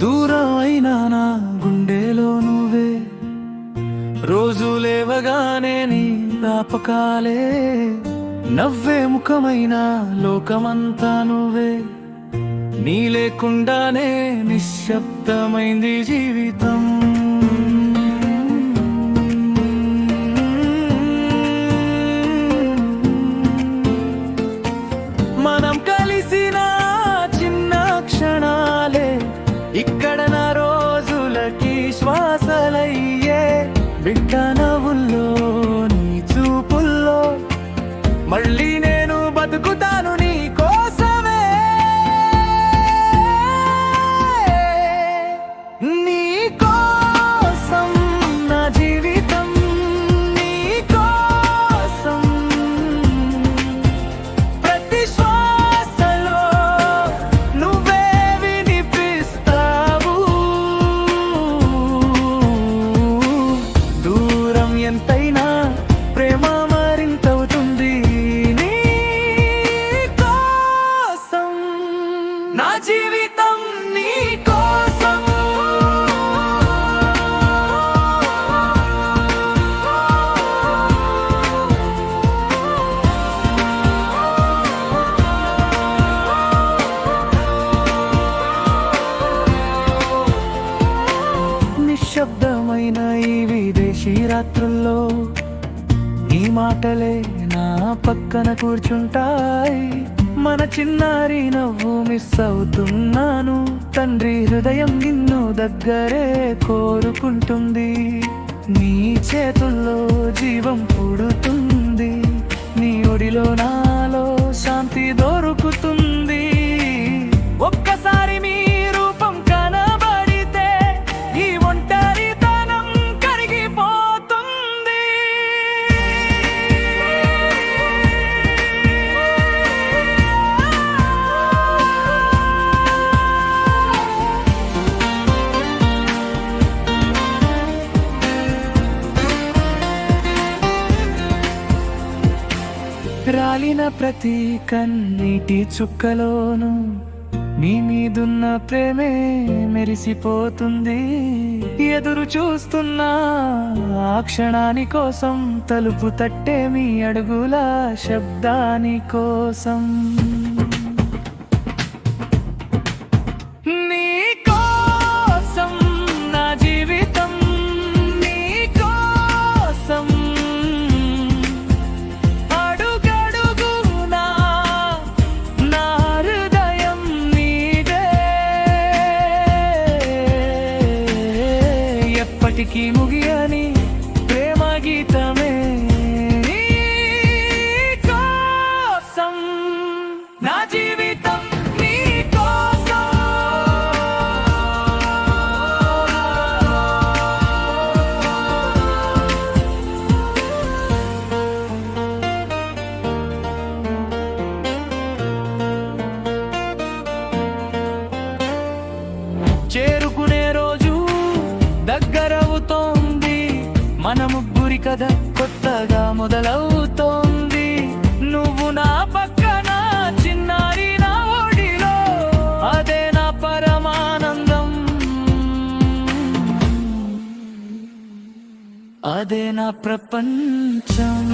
దూరం అయినా నా గుండెలో నువ్వే, రోజు లేవగానే నీ జ్ఞాపకాలే, నవ్వే ముఖమైన లోకమంతా నువ్వే, నీ లేకుండానే నిశ్శబ్దమైంది జీవితం. మనం కలిసిన చిన్న క్షణాలే ఇక్కడ నా రోజులకి శ్వాసలయ్యే, బిడ్డ నవ్వుల్లో నీ చూపుల్లో మళ్ళీ నేను బతుకుతాను నీ కోసమే. నీ కోసం నా జీవితం, నీ కోసం ప్రతి శ్వాసలో నువ్వే వినిపిస్తావు. దూరం ఎంతైనా ప్రేమ మరింతవుతుంది నీ కోసం. నా జీవితం నీ కోసం. నిశ్శబ్దమైన ఈ విదేశీ రాత్రుల్లో ఈ మాటలే నా పక్కన కూర్చుంటాయి. మన చిన్నారి నవ్వు మిస్ అవుతున్నాను, తండ్రి హృదయం నిన్ను దగ్గరే కోరుకుంటుంది. నీ చేతుల్లో జీవం పుడుతుంది, నీ ఒడిలో నాలో శాంతి దొరుకుతుంది. ఒక్కసారి మీ రూపం కనబడితే ఈ ఒంటరితనం కరిగిపోతుంది. రాలిన ప్రతి కన్నీటి చుక్కలోను నీ మీదున్న ప్రేమే మెరిసిపోతుంది. ఎదురు చూస్తున్నా ఆ క్షణాని కోసం, తలుపు తట్టే మీ అడుగుల శబ్దాని కోసం. నీ కోసం నా జీవితం, నీ కోసం అడుగడుగునా నా హృదయం నీదే. ఎప్పటికీ ముగియని ప్రేమ గీతమే నీ కోసం. నా జీవితం నీ కోసం. చేరుకునే రోజు దగ్గరవుతోంది, మన ముగ్గురి కథ కొత్తగా మొదలవుతోంది. నువ్వు నా పక్కన చిన్నారి నా ఒడిలో, అదే నా పరమానందం, అదే నా ప్రపంచం.